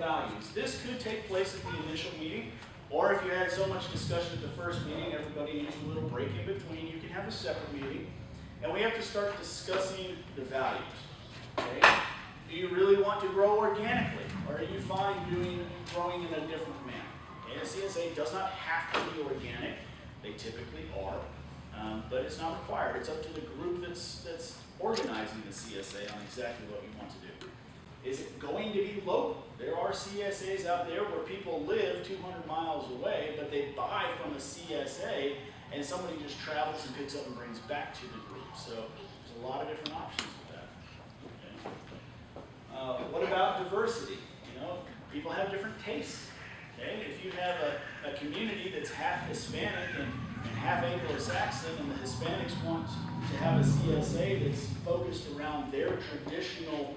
values. This could take place at the initial meeting, or if you had so much discussion at the first meeting, everybody needs a little break in between, you can have a separate meeting. And we have to start discussing the values. Okay? Do you really want to grow organically, or are you fine growing in a different manner? Okay? A CSA does not have to be organic. They typically are, but it's not required. It's up to the group that's organizing the CSA on exactly what you want to do. Is it going to be local? There are CSAs out there where people live 200 miles away, but they buy from a CSA, and somebody just travels and picks up and brings back to the group. So there's a lot of different options with that. Okay. What about diversity? You know, people have different tastes. Okay? If you have a community that's half Hispanic and half Anglo-Saxon, and the Hispanics want to have a CSA that's focused around their traditional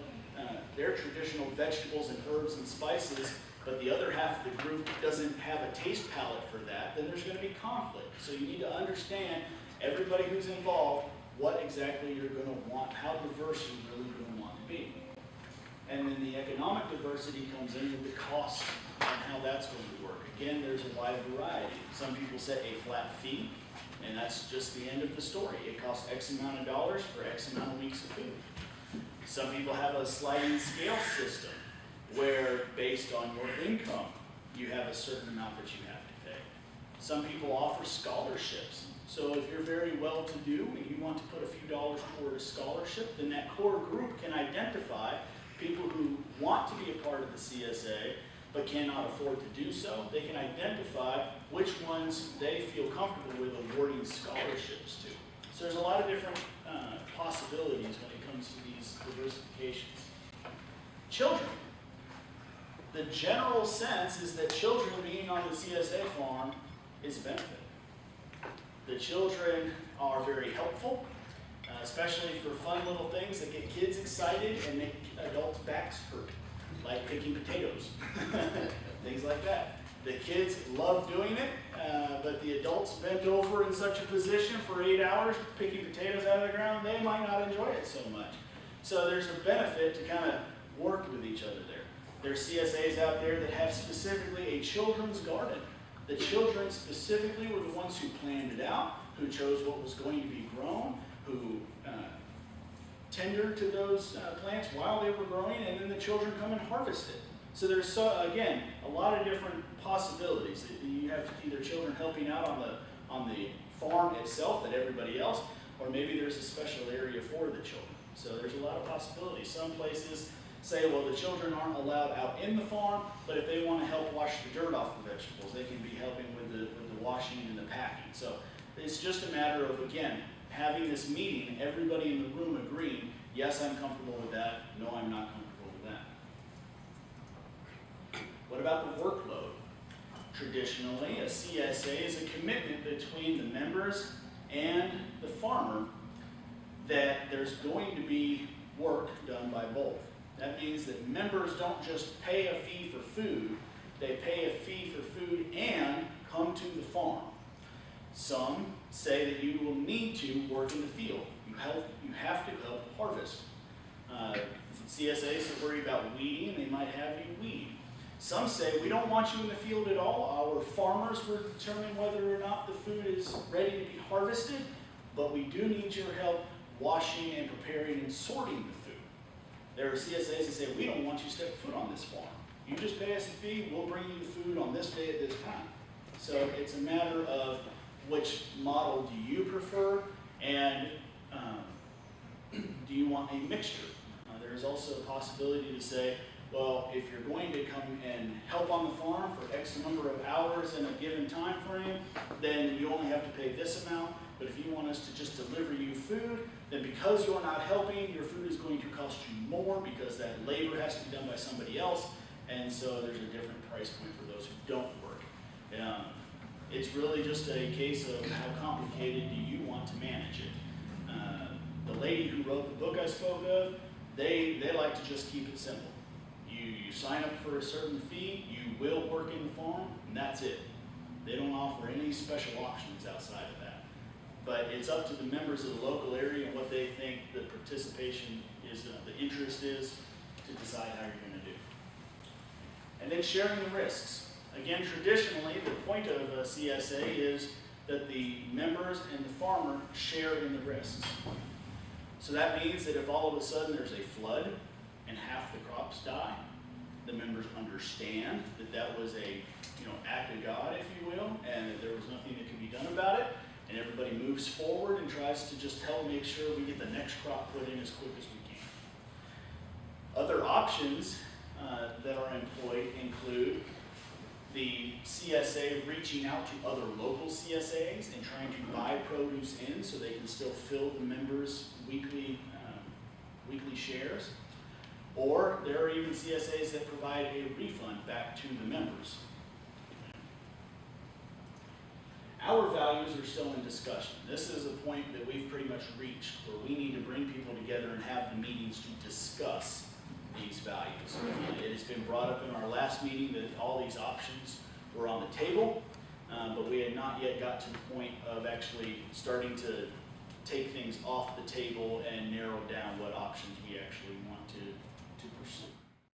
vegetables and herbs and spices, but the other half of the group doesn't have a taste palette for that, then there's going to be conflict. So you need to understand, everybody who's involved, what exactly you're going to want, how diverse you're really going to want to be. And then the economic diversity comes in with the cost and how that's going to work. Again, there's a wide variety. Some people set a flat fee, and that's just the end of the story. It costs X amount of dollars for X amount of weeks of food. Some people have a sliding scale system where, based on your income, you have a certain amount that you have to pay. Some people offer scholarships. So if you're very well-to-do and you want to put a few dollars toward a scholarship, then that core group can identify people who want to be a part of the CSA but cannot afford to do so. They can identify which ones they feel comfortable with awarding scholarships to. So there's a lot of different possibilities when it comes to these diversifications. Children. The general sense is that children being on the CSA farm is a benefit. The children are very helpful, especially for fun little things that get kids excited and make adults' backs hurt, like picking potatoes, things like that. The kids love doing it, but the adults bent over in such a position for 8 hours picking potatoes out of the ground, they might not enjoy it so much. So there's a benefit to kind of work with each other there. There's CSAs out there that have specifically a children's garden. The children specifically were the ones who planned it out, who chose what was going to be grown, who tendered to those plants while they were growing, and then the children come and harvest it. So there's, again, a lot of different possibilities. You have either children helping out on the farm itself that everybody else, or maybe there's a special area for the children. So there's a lot of possibilities. Some places say, well, the children aren't allowed out in the farm, but if they want to help wash the dirt off the vegetables, they can be helping with the washing and the packing. So it's just a matter of, again, having this meeting, everybody in the room agreeing, yes, I'm comfortable with that, no, I'm not comfortable with that. What about the workload? Traditionally, a CSA is a commitment between the members and the farmer that there's going to be work done by both. That means that members don't just pay a fee for food, they pay a fee for food and come to the farm. Some say that you will need to work in the field. You have to help harvest. CSAs that worry about weeding, they might have you weed. Some say we don't want you in the field at all. Our farmers will determine whether or not the food is ready to be harvested, but we do need your help washing and preparing and sorting the food. There are CSAs that say we don't want you to step foot on this farm. You just pay us a fee, we'll bring you the food on this day at this time. So it's a matter of which model do you prefer, and do you want a mixture? There's also a possibility to say, well, if you're going to come and help on the farm for X number of hours in a given time frame, then you only have to pay this amount. But if you want us to just deliver you food, then because you're not helping, your food is going to cost you more because that labor has to be done by somebody else. And so there's a different price point for those who don't work. It's really just a case of how complicated do you want to manage it. The lady who wrote the book I spoke of, they like to just keep it simple. You sign up for a certain fee, you will work in the farm, and that's it. They don't offer any special options outside of that. But it's up to the members of the local area and what they think the participation is, the interest is, to decide how you're going to do. And And then sharing the risks. Again, traditionally, the point of a CSA is that the members and the farmer share in the risks. So that means that if all of a sudden there's a flood and half the crops die, the members understand that that was a act of God, if you will, and that there was nothing that could be done about it, and everybody moves forward and tries to just make sure we get the next crop put in as quick as we can. Other options that are employed include the CSA reaching out to other local CSAs and trying to buy produce in so they can still fill the members' weekly shares. Or there are even CSAs that provide a refund back to the members. Our values are still in discussion. This is a point that we've pretty much reached where we need to bring people together and have the meetings to discuss these values. It has been brought up in our last meeting that all these options were on the table, but we had not yet got to the point of actually starting to take things off the table and narrow down what options we actually want to pursue.